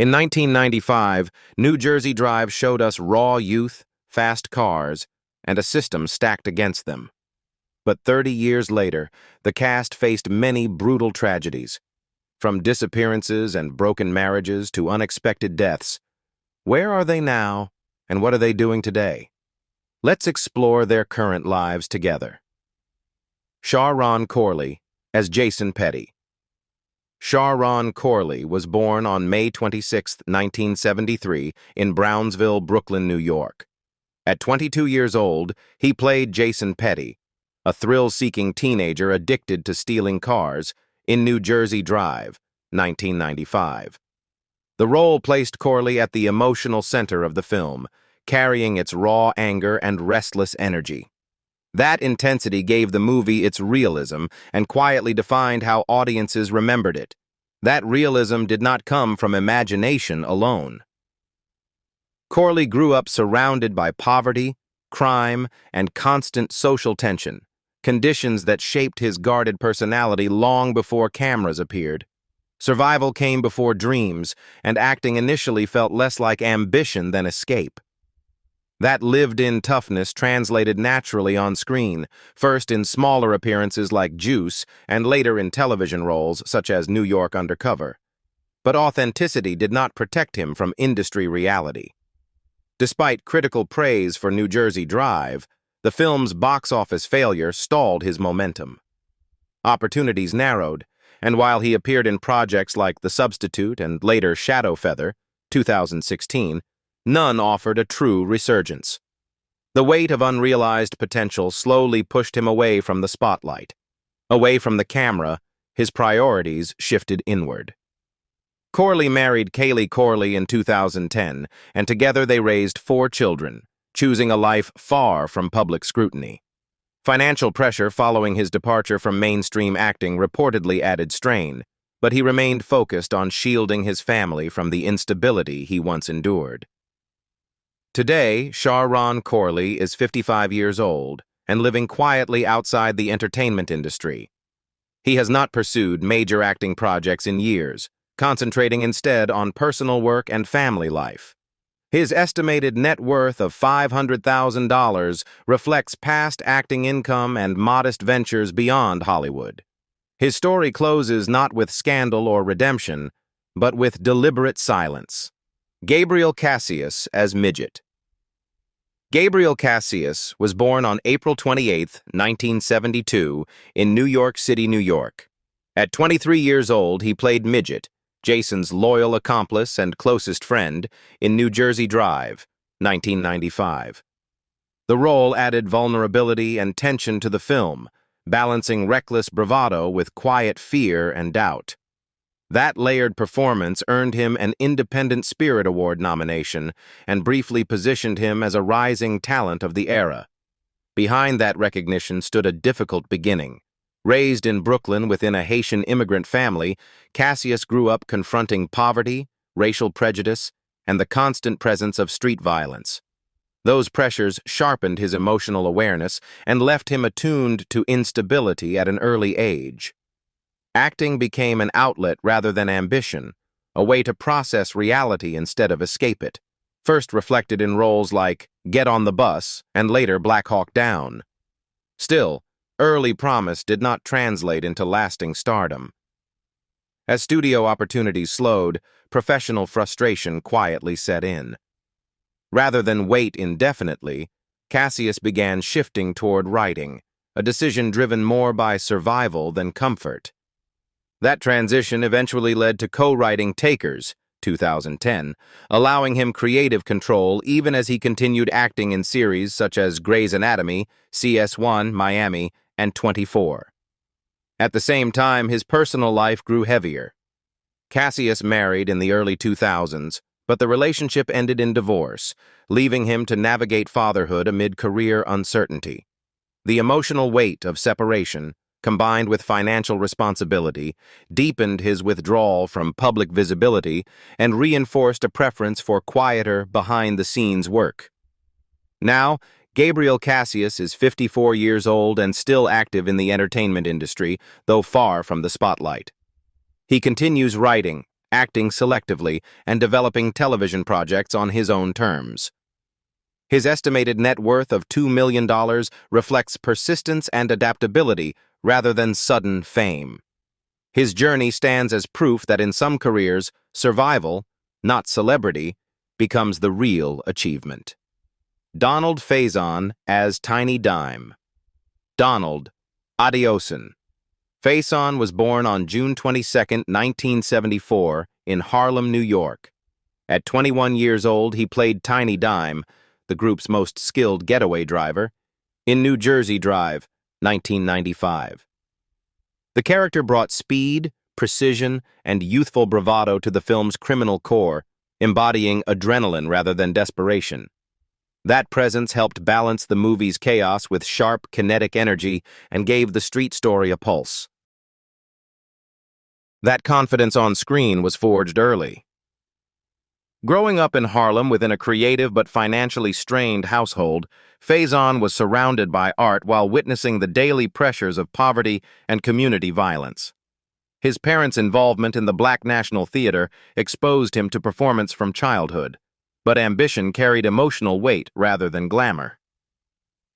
In 1995, New Jersey Drive showed us raw youth, fast cars, and a system stacked against them. But 30 years later, the cast faced many brutal tragedies. From disappearances and broken marriages to unexpected deaths. Where are they now, and what are they doing today? Let's explore their current lives together. Shon Kley as Jason Petty. Shon Kley was born on May 26, 1973, in Brownsville, Brooklyn, New York. At 22 years old, he played Jason Petty, a thrill-seeking teenager addicted to stealing cars, in New Jersey Drive, 1995. The role placed Kley at the emotional center of the film, carrying its raw anger and restless energy. That intensity gave the movie its realism and quietly defined how audiences remembered it. That realism did not come from imagination alone. Kley grew up surrounded by poverty, crime, and constant social tension, conditions that shaped his guarded personality long before cameras appeared. Survival came before dreams, and acting initially felt less like ambition than escape. That lived-in toughness translated naturally on screen, first in smaller appearances like Juice, and later in television roles such as New York Undercover. But authenticity did not protect him from industry reality. Despite critical praise for New Jersey Drive, the film's box office failure stalled his momentum. Opportunities narrowed, and while he appeared in projects like The Substitute and later Shadowfeather, 2016, none offered a true resurgence. The weight of unrealized potential slowly pushed him away from the spotlight. Away from the camera, his priorities shifted inward. Kley married Kaylee Kley in 2010, and together they raised 4 children, choosing a life far from public scrutiny. Financial pressure following his departure from mainstream acting reportedly added strain, but he remained focused on shielding his family from the instability he once endured. Today, Shon Kley is 55 years old and living quietly outside the entertainment industry. He has not pursued major acting projects in years, concentrating instead on personal work and family life. His estimated net worth of $500,000 reflects past acting income and modest ventures beyond Hollywood. His story closes not with scandal or redemption, but with deliberate silence. Gabriel Casas as Midget. Gabriel Casas was born on April 28, 1972, in New York City, New York. At 23 years old, he played Midget, Jason's loyal accomplice and closest friend, in New Jersey Drive, 1995. The role added vulnerability and tension to the film, balancing reckless bravado with quiet fear and doubt. That layered performance earned him an Independent Spirit Award nomination and briefly positioned him as a rising talent of the era. Behind that recognition stood a difficult beginning. Raised in Brooklyn within a Haitian immigrant family, Casas grew up confronting poverty, racial prejudice, and the constant presence of street violence. Those pressures sharpened his emotional awareness and left him attuned to instability at an early age. Acting became an outlet rather than ambition, a way to process reality instead of escape it, first reflected in roles like Get on the Bus and later Black Hawk Down. Still, early promise did not translate into lasting stardom. As studio opportunities slowed, professional frustration quietly set in. Rather than wait indefinitely, Casas began shifting toward writing, a decision driven more by survival than comfort. That transition eventually led to co-writing Takers, 2010, allowing him creative control even as he continued acting in series such as Grey's Anatomy, CS1, Miami, and 24. At the same time, his personal life grew heavier. Casas married in the early 2000s, but the relationship ended in divorce, leaving him to navigate fatherhood amid career uncertainty. The emotional weight of separation, combined with financial responsibility, deepened his withdrawal from public visibility and reinforced a preference for quieter, behind-the-scenes work. Now, Gabriel Casas is 54 years old and still active in the entertainment industry, though far from the spotlight. He continues writing, acting selectively and developing television projects on his own terms. His estimated net worth of $2 million reflects persistence and adaptability rather than sudden fame. His journey stands as proof that in some careers, survival, not celebrity, becomes the real achievement. Donald Faison as Tiny Dime. Donald Adioson. Faison was born on June 22, 1974, in Harlem, New York. At 21 years old, he played Tiny Dime, the group's most skilled getaway driver, in New Jersey Drive, 1995. The character brought speed, precision, and youthful bravado to the film's criminal core, embodying adrenaline rather than desperation. That presence helped balance the movie's chaos with sharp, kinetic energy and gave the street story a pulse. That confidence on screen was forged early. Growing up in Harlem within a creative but financially strained household, Faison was surrounded by art while witnessing the daily pressures of poverty and community violence. His parents' involvement in the Black National Theater exposed him to performance from childhood, but ambition carried emotional weight rather than glamour.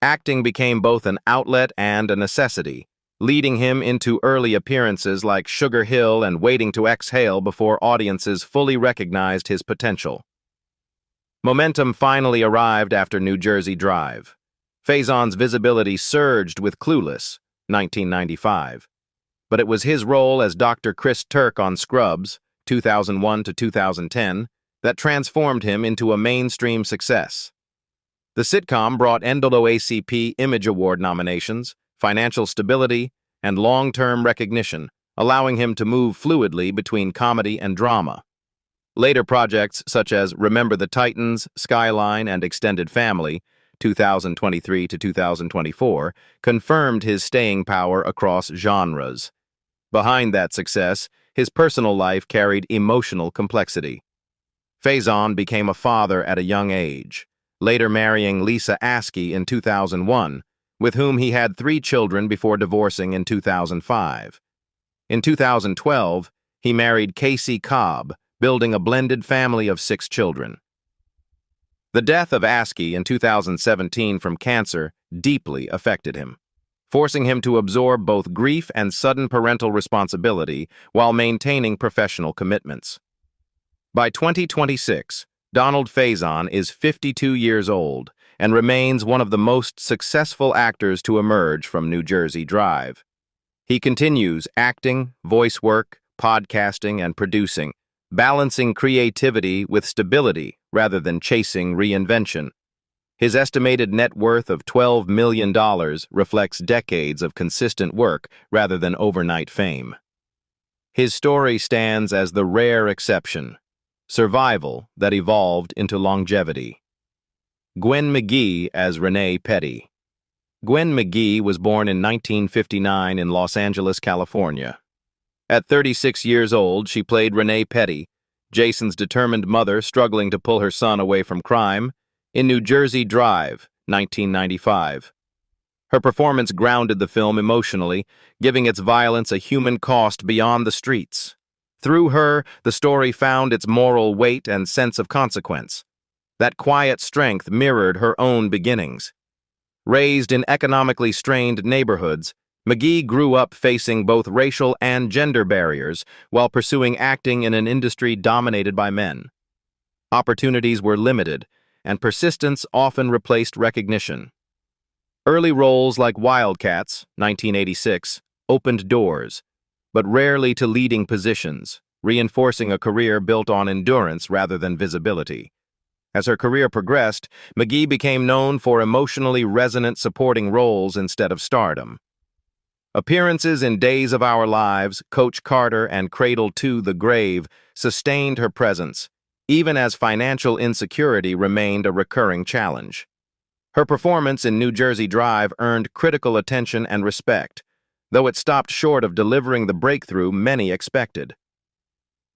Acting became both an outlet and a necessity, leading him into early appearances like Sugar Hill and Waiting to Exhale before audiences fully recognized his potential. Momentum finally arrived after New Jersey Drive. Faison's visibility surged with Clueless, 1995. But it was his role as Dr. Chris Turk on Scrubs, 2001 to 2010, that transformed him into a mainstream success. The sitcom brought NAACP Image Award nominations, financial stability, and long-term recognition, allowing him to move fluidly between comedy and drama. Later projects such as Remember the Titans, Skyline, and Extended Family, 2023 to 2024, confirmed his staying power across genres. Behind that success, his personal life carried emotional complexity. Faison became a father at a young age, later marrying Lisa Askey in 2001, with whom he had 3 children before divorcing in 2005. In 2012, he married Casey Cobb, building a blended family of 6 children. The death of Askey in 2017 from cancer deeply affected him, forcing him to absorb both grief and sudden parental responsibility while maintaining professional commitments. By 2026, Donald Faison is 52 years old and remains one of the most successful actors to emerge from New Jersey Drive. He continues acting, voice work, podcasting, and producing, balancing creativity with stability rather than chasing reinvention. His estimated net worth of $12 million reflects decades of consistent work rather than overnight fame. His story stands as the rare exception, survival that evolved into longevity. Gwen McGee as Renee Petty. Gwen McGee was born in 1959 in Los Angeles, California. At 36 years old, she played Renee Petty, Jason's determined mother struggling to pull her son away from crime, in New Jersey Drive, 1995. Her performance grounded the film emotionally, giving its violence a human cost beyond the streets. Through her, the story found its moral weight and sense of consequence. That quiet strength mirrored her own beginnings. Raised in economically strained neighborhoods, McGee grew up facing both racial and gender barriers while pursuing acting in an industry dominated by men. Opportunities were limited, and persistence often replaced recognition. Early roles like Wildcats, 1986, opened doors, but rarely to leading positions, reinforcing a career built on endurance rather than visibility. As her career progressed, McGee became known for emotionally resonant supporting roles instead of stardom. Appearances in Days of Our Lives, Coach Carter, and Cradle to the Grave sustained her presence, even as financial insecurity remained a recurring challenge. Her performance in New Jersey Drive earned critical attention and respect, though it stopped short of delivering the breakthrough many expected.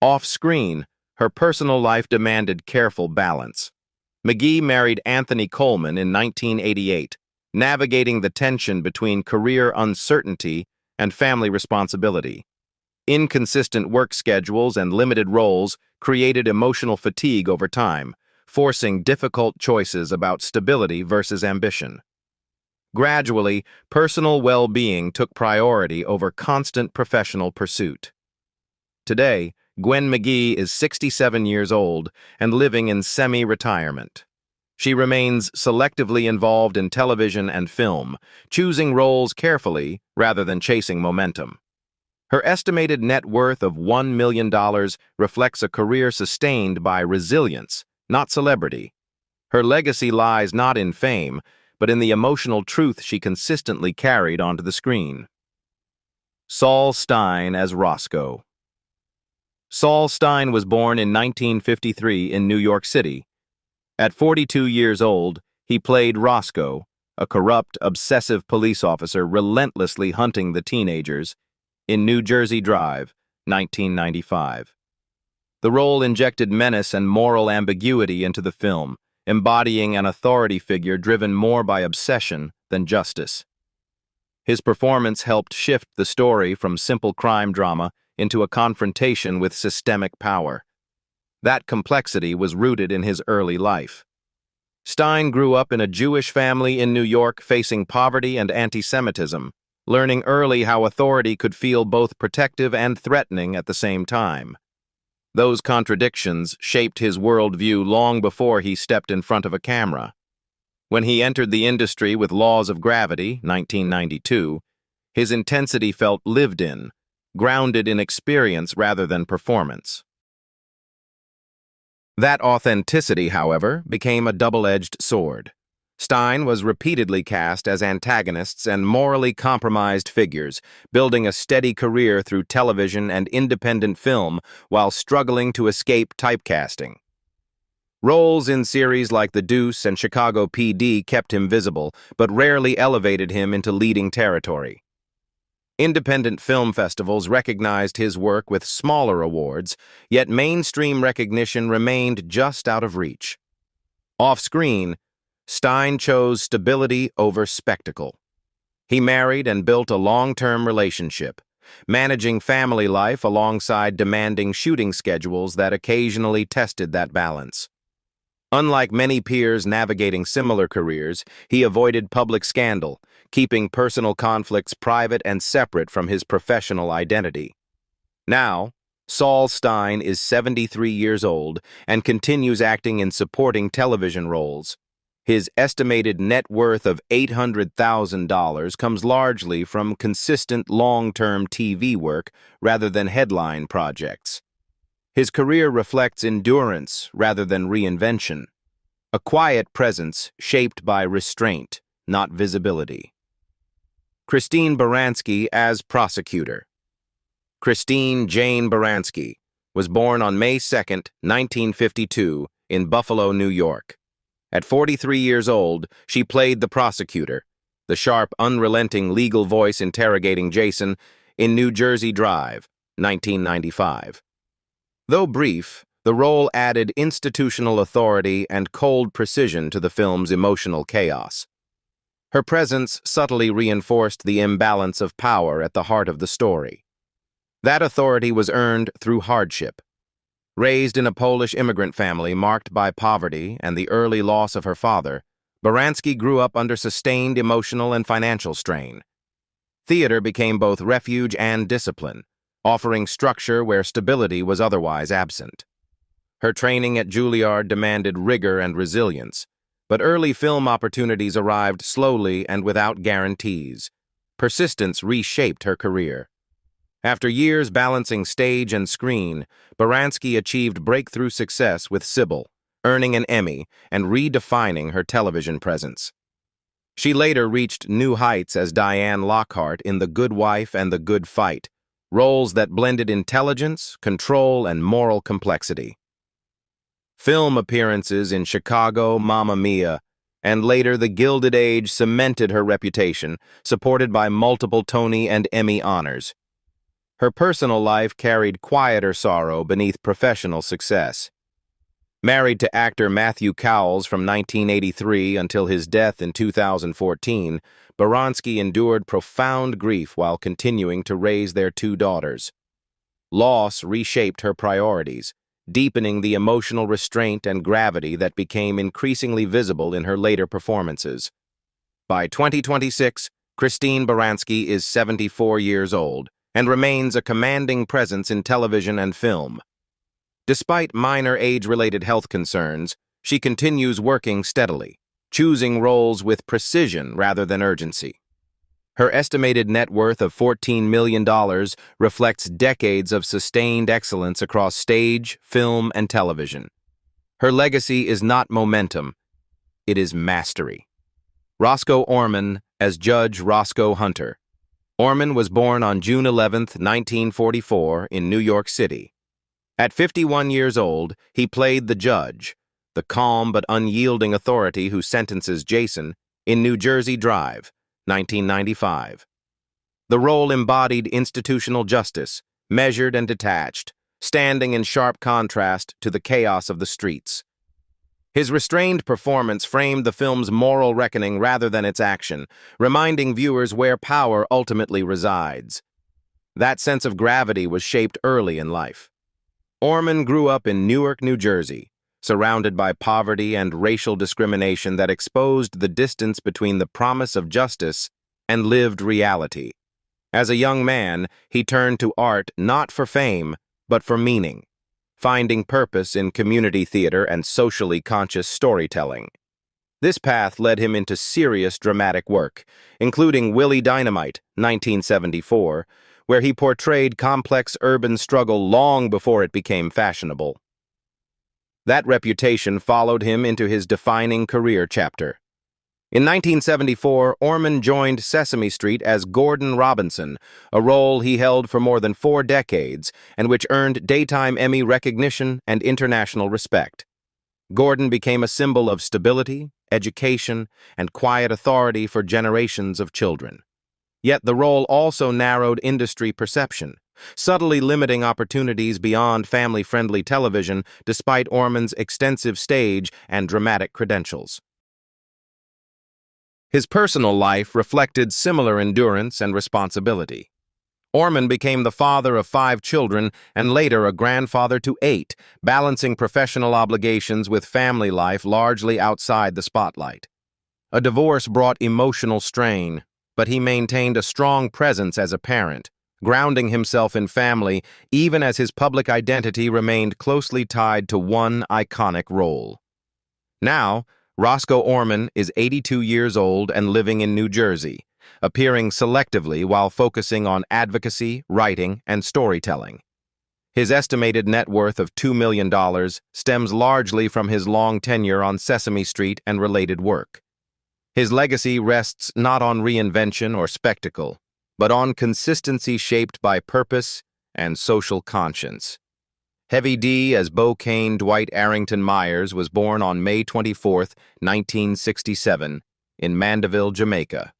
Off-screen, her personal life demanded careful balance. McGee married Anthony Coleman in 1988, navigating the tension between career uncertainty and family responsibility. Inconsistent work schedules and limited roles created emotional fatigue over time, forcing difficult choices about stability versus ambition. Gradually, personal well-being took priority over constant professional pursuit. Today, Gwen McGee is 67 years old and living in semi-retirement. She remains selectively involved in television and film, choosing roles carefully rather than chasing momentum. Her estimated net worth of $1 million reflects a career sustained by resilience, not celebrity. Her legacy lies not in fame, but in the emotional truth she consistently carried onto the screen. Saul Stein as Rosco. Saul Stein was born in 1953 in New York City. At 42 years old, he played Rosco, a corrupt, obsessive police officer relentlessly hunting the teenagers, in New Jersey Drive, 1995. The role injected menace and moral ambiguity into the film, embodying an authority figure driven more by obsession than justice. His performance helped shift the story from simple crime drama into a confrontation with systemic power. That complexity was rooted in his early life. Stein grew up in a Jewish family in New York facing poverty and anti-Semitism, learning early how authority could feel both protective and threatening at the same time. Those contradictions shaped his worldview long before he stepped in front of a camera. When he entered the industry with Laws of Gravity, 1992, his intensity felt lived in, grounded in experience rather than performance. That authenticity, however, became a double-edged sword. Stein was repeatedly cast as antagonists and morally compromised figures, building a steady career through television and independent film while struggling to escape typecasting. Roles in series like The Deuce and Chicago PD kept him visible, but rarely elevated him into leading territory. Independent film festivals recognized his work with smaller awards, yet mainstream recognition remained just out of reach. Off-screen, Stein chose stability over spectacle. He married and built a long-term relationship, managing family life alongside demanding shooting schedules that occasionally tested that balance. Unlike many peers navigating similar careers, he avoided public scandal, keeping personal conflicts private and separate from his professional identity. Now, Saul Stein is 73 years old and continues acting in supporting television roles. His estimated net worth of $800,000 comes largely from consistent long-term TV work rather than headline projects. His career reflects endurance rather than reinvention, a quiet presence shaped by restraint, not visibility. Christine Baransky as prosecutor. Christine Jane Baransky was born on May 2, 1952, in Buffalo, New York. At 43 years old, she played the prosecutor, the sharp, unrelenting legal voice interrogating Jason, in New Jersey Drive, 1995. Though brief, the role added institutional authority and cold precision to the film's emotional chaos. Her presence subtly reinforced the imbalance of power at the heart of the story. That authority was earned through hardship. Raised in a Polish immigrant family marked by poverty and the early loss of her father, Baransky grew up under sustained emotional and financial strain. Theater became both refuge and discipline, offering structure where stability was otherwise absent. Her training at Juilliard demanded rigor and resilience, but early film opportunities arrived slowly and without guarantees. Persistence reshaped her career. After years balancing stage and screen, Baransky achieved breakthrough success with Sybil, earning an Emmy and redefining her television presence. She later reached new heights as Diane Lockhart in The Good Wife and The Good Fight, roles that blended intelligence, control, and moral complexity. Film appearances in Chicago, Mamma Mia, and later The Gilded Age cemented her reputation, supported by multiple Tony and Emmy honors. Her personal life carried quieter sorrow beneath professional success. Married to actor Matthew Cowles from 1983 until his death in 2014, Baransky endured profound grief while continuing to raise their two daughters. Loss reshaped her priorities, deepening the emotional restraint and gravity that became increasingly visible in her later performances. By 2026, Christine Baransky is 74 years old and remains a commanding presence in television and film. Despite minor age-related health concerns, she continues working steadily, choosing roles with precision rather than urgency. Her estimated net worth of $14 million reflects decades of sustained excellence across stage, film, and television. Her legacy is not momentum, it is mastery. Rosco Orman as Judge Roscoe Hunter. Orman was born on June 11, 1944, in New York City. At 51 years old, he played the judge, the calm but unyielding authority who sentences Jason in New Jersey Drive, 1995. The role embodied institutional justice, measured and detached, standing in sharp contrast to the chaos of the streets. His restrained performance framed the film's moral reckoning rather than its action, reminding viewers where power ultimately resides. That sense of gravity was shaped early in life. Orman grew up in Newark, New Jersey, surrounded by poverty and racial discrimination that exposed the distance between the promise of justice and lived reality. As a young man, he turned to art not for fame, but for meaning, finding purpose in community theater and socially conscious storytelling. This path led him into serious dramatic work, including Willie Dynamite, 1974, where he portrayed complex urban struggle long before it became fashionable. That reputation followed him into his defining career chapter. In 1974, Orman joined Sesame Street as Gordon Robinson, a role he held for more than 4 decades and which earned daytime Emmy recognition and international respect. Gordon became a symbol of stability, education, and quiet authority for generations of children. Yet the role also narrowed industry perception, subtly limiting opportunities beyond family-friendly television despite Orman's extensive stage and dramatic credentials. His personal life reflected similar endurance and responsibility. Orman became the father of 5 children and later a grandfather to 8, balancing professional obligations with family life largely outside the spotlight. A divorce brought emotional strain, but he maintained a strong presence as a parent, grounding himself in family even as his public identity remained closely tied to one iconic role. Now, Rosco Orman is 82 years old and living in New Jersey, appearing selectively while focusing on advocacy, writing, and storytelling. His estimated net worth of $2 million stems largely from his long tenure on Sesame Street and related work. His legacy rests not on reinvention or spectacle, but on consistency shaped by purpose and social conscience. Heavy D as Bo Kane Dwight Arrington Myers was born on May 24, 1967, in Mandeville, Jamaica.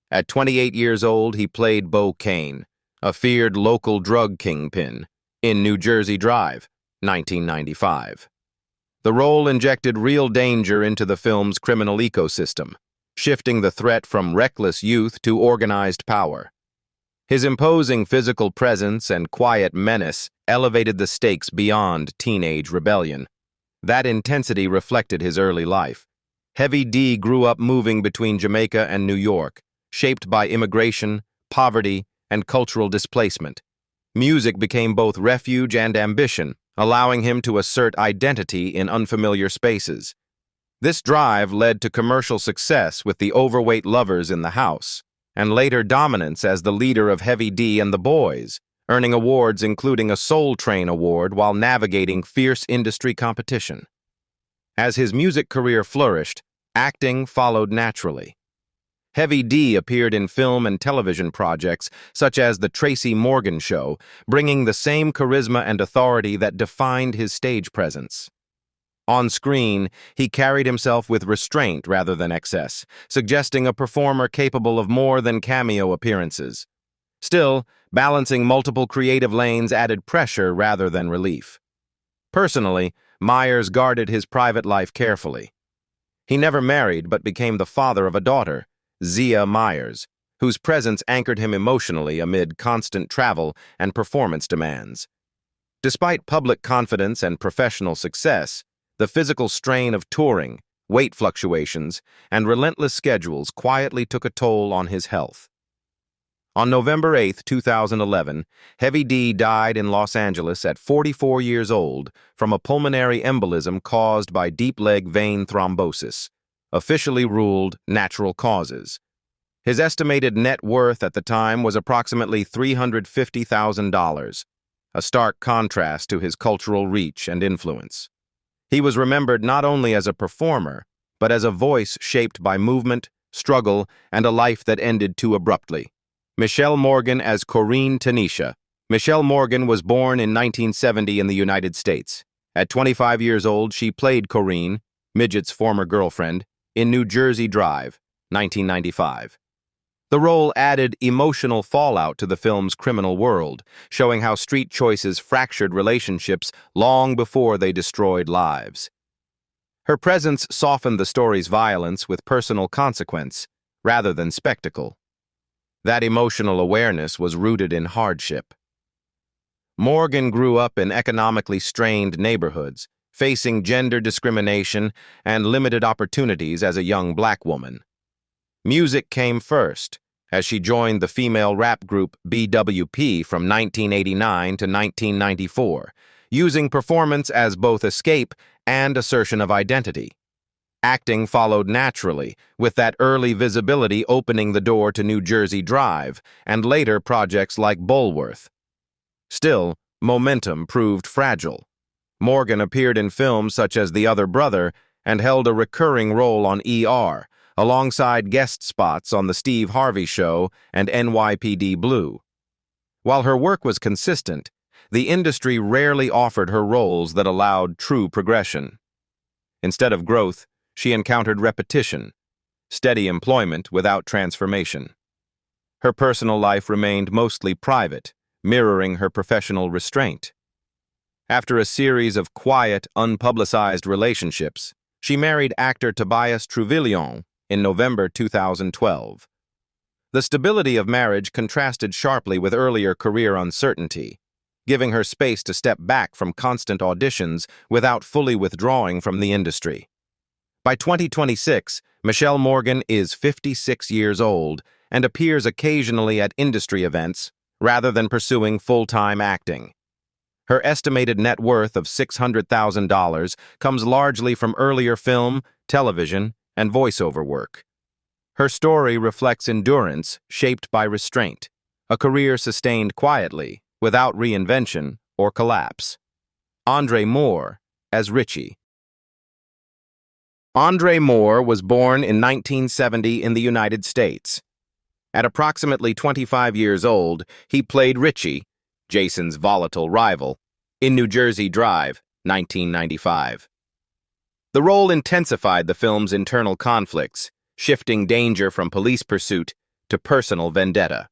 At 28 years old, he played Bo Kane, a feared local drug kingpin, in New Jersey Drive, 1995. The role injected real danger into the film's criminal ecosystem, shifting the threat from reckless youth to organized power. His imposing physical presence and quiet menace elevated the stakes beyond teenage rebellion. That intensity reflected his early life. Heavy D grew up moving between Jamaica and New York, shaped by immigration, poverty, and cultural displacement. Music became both refuge and ambition, allowing him to assert identity in unfamiliar spaces. This drive led to commercial success with the overweight lovers in the house, and later dominance as the leader of Heavy D and the Boys, earning awards including a Soul Train Award while navigating fierce industry competition. As his music career flourished, acting followed naturally. Heavy D appeared in film and television projects such as The Tracy Morgan Show, bringing the same charisma and authority that defined his stage presence. On screen, he carried himself with restraint rather than excess, suggesting a performer capable of more than cameo appearances. Still, balancing multiple creative lanes added pressure rather than relief. Personally, Myers guarded his private life carefully. He never married but became the father of a daughter, Zia Myers, whose presence anchored him emotionally amid constant travel and performance demands. Despite public confidence and professional success, the physical strain of touring, weight fluctuations, and relentless schedules quietly took a toll on his health. On November 8, 2011, Heavy D died in Los Angeles at 44 years old from a pulmonary embolism caused by deep leg vein thrombosis, officially ruled natural causes. His estimated net worth at the time was approximately $350,000, a stark contrast to his cultural reach and influence. He was remembered not only as a performer, but as a voice shaped by movement, struggle, and a life that ended too abruptly. Michelle Morgan as Corinne Tanisha. Michelle Morgan was born in 1970 in the United States. At 25 years old, she played Corinne, Midget's former girlfriend, in New Jersey Drive, 1995. The role added emotional fallout to the film's criminal world, showing how street choices fractured relationships long before they destroyed lives. Her presence softened the story's violence with personal consequence, rather than spectacle. That emotional awareness was rooted in hardship. Morgan grew up in economically strained neighborhoods, facing gender discrimination and limited opportunities as a young black woman. Music came first, as she joined the female rap group BWP from 1989 to 1994, using performance as both escape and assertion of identity. Acting followed naturally, with that early visibility opening the door to New Jersey Drive and later projects like Bulworth. Still, momentum proved fragile. Morgan appeared in films such as The Other Brother and held a recurring role on ER, alongside guest spots on The Steve Harvey Show and NYPD Blue. While her work was consistent, the industry rarely offered her roles that allowed true progression. Instead of growth, she encountered repetition, steady employment without transformation. Her personal life remained mostly private, mirroring her professional restraint. After a series of quiet, unpublicized relationships, she married actor Tobias Truvillon in November 2012. The stability of marriage contrasted sharply with earlier career uncertainty, giving her space to step back from constant auditions without fully withdrawing from the industry. By 2026, Michelle Morgan is 56 years old and appears occasionally at industry events rather than pursuing full-time acting. Her estimated net worth of $600,000 comes largely from earlier film, television, and voiceover work. Her story reflects endurance shaped by restraint, a career sustained quietly, without reinvention or collapse. Andre Moore as Richie. Andre Moore was born in 1970 in the United States. At approximately 25 years old, he played Richie, Jason's volatile rival, in New Jersey Drive, 1995. The role intensified the film's internal conflicts, shifting danger from police pursuit to personal vendetta.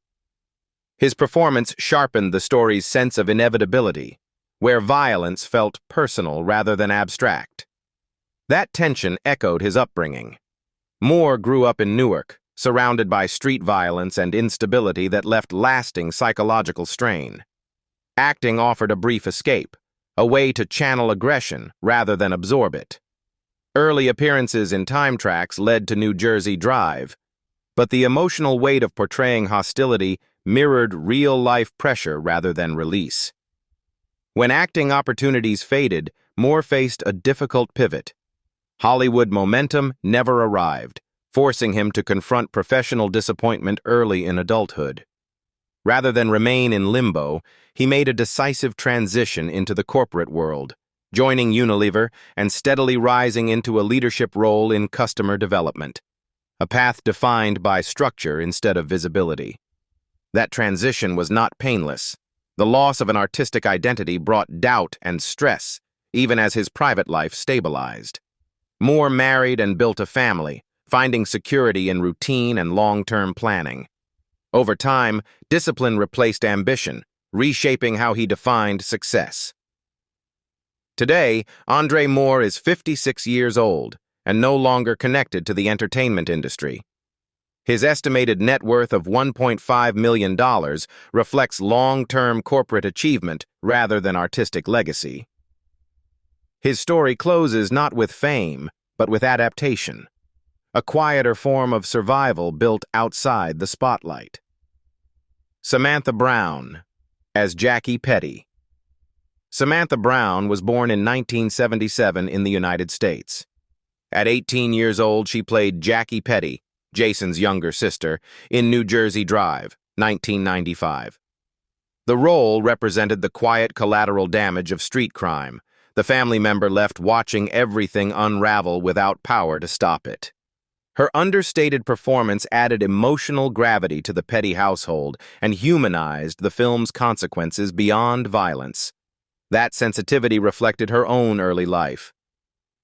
His performance sharpened the story's sense of inevitability, where violence felt personal rather than abstract. That tension echoed his upbringing. Moore grew up in Newark, surrounded by street violence and instability that left lasting psychological strain. Acting offered a brief escape, a way to channel aggression rather than absorb it. Early appearances in time tracks led to New Jersey Drive, but the emotional weight of portraying hostility mirrored real-life pressure rather than release. When acting opportunities faded, Moore faced a difficult pivot. Hollywood momentum never arrived, forcing him to confront professional disappointment early in adulthood. Rather than remain in limbo, he made a decisive transition into the corporate world, joining Unilever and steadily rising into a leadership role in customer development, a path defined by structure instead of visibility. That transition was not painless. The loss of an artistic identity brought doubt and stress, even as his private life stabilized. Moore married and built a family, finding security in routine and long-term planning. Over time, discipline replaced ambition, reshaping how he defined success. Today, Andre Moore is 56 years old and no longer connected to the entertainment industry. His estimated net worth of $1.5 million reflects long-term corporate achievement rather than artistic legacy. His story closes not with fame, but with adaptation, a quieter form of survival built outside the spotlight. Samantha Brown, as Jackie Petty. Samantha Brown was born in 1977 in the United States. At 18 years old, she played Jackie Petty, Jason's younger sister, in New Jersey Drive, 1995. The role represented the quiet collateral damage of street crime, the family member left watching everything unravel without power to stop it. Her understated performance added emotional gravity to the Petty household and humanized the film's consequences beyond violence. That sensitivity reflected her own early life.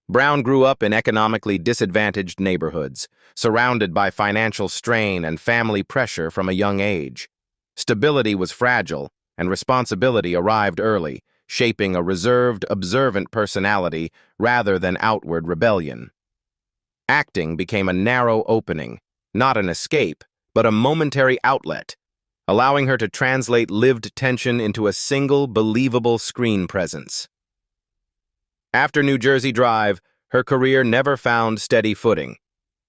Brown grew up in economically disadvantaged neighborhoods, surrounded by financial strain and family pressure from a young age. Stability was fragile, and responsibility arrived early, shaping a reserved, observant personality rather than outward rebellion. Acting became a narrow opening, not an escape, but a momentary outlet, allowing her to translate lived tension into a single, believable screen presence. After New Jersey Drive, her career never found steady footing.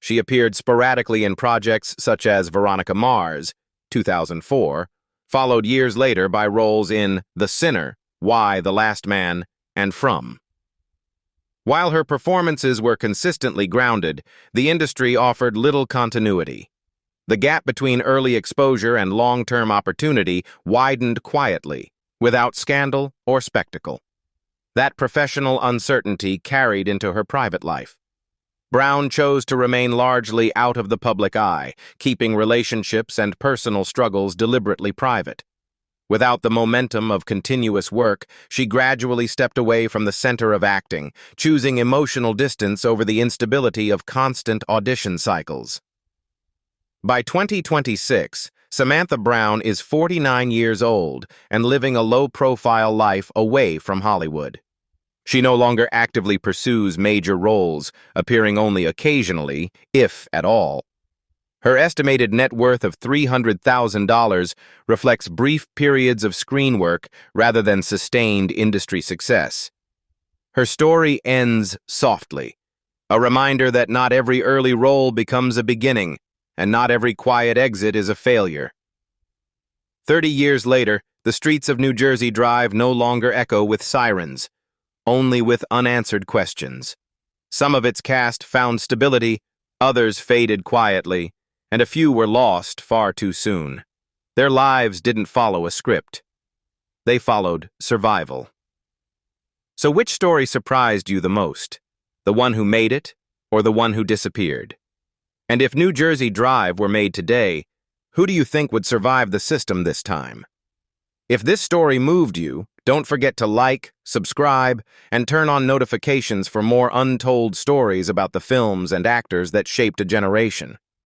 She appeared sporadically in projects such as Veronica Mars, 2004, followed years later by roles in The Sinner, Why, The Last Man, and From. While her performances were consistently grounded, the industry offered little continuity. The gap between early exposure and long-term opportunity widened quietly, without scandal or spectacle. That professional uncertainty carried into her private life. Brown chose to remain largely out of the public eye, keeping relationships and personal struggles deliberately private. Without the momentum of continuous work, she gradually stepped away from the center of acting, choosing emotional distance over the instability of constant audition cycles. By 2026, Samantha Brown is 49 years old and living a low-profile life away from Hollywood. She no longer actively pursues major roles, appearing only occasionally, if at all. Her estimated net worth of $300,000 reflects brief periods of screen work rather than sustained industry success. Her story ends softly, a reminder that not every early role becomes a beginning, and not every quiet exit is a failure. 30 years later, the streets of New Jersey Drive no longer echo with sirens, only with unanswered questions. Some of its cast found stability, others faded quietly, and a few were lost far too soon. Their lives didn't follow a script. They followed survival. So which story surprised you the most? The one who made it, or the one who disappeared? And if New Jersey Drive were made today, who do you think would survive the system this time? If this story moved you, don't forget to like, subscribe, and turn on notifications for more untold stories about the films and actors that shaped a generation.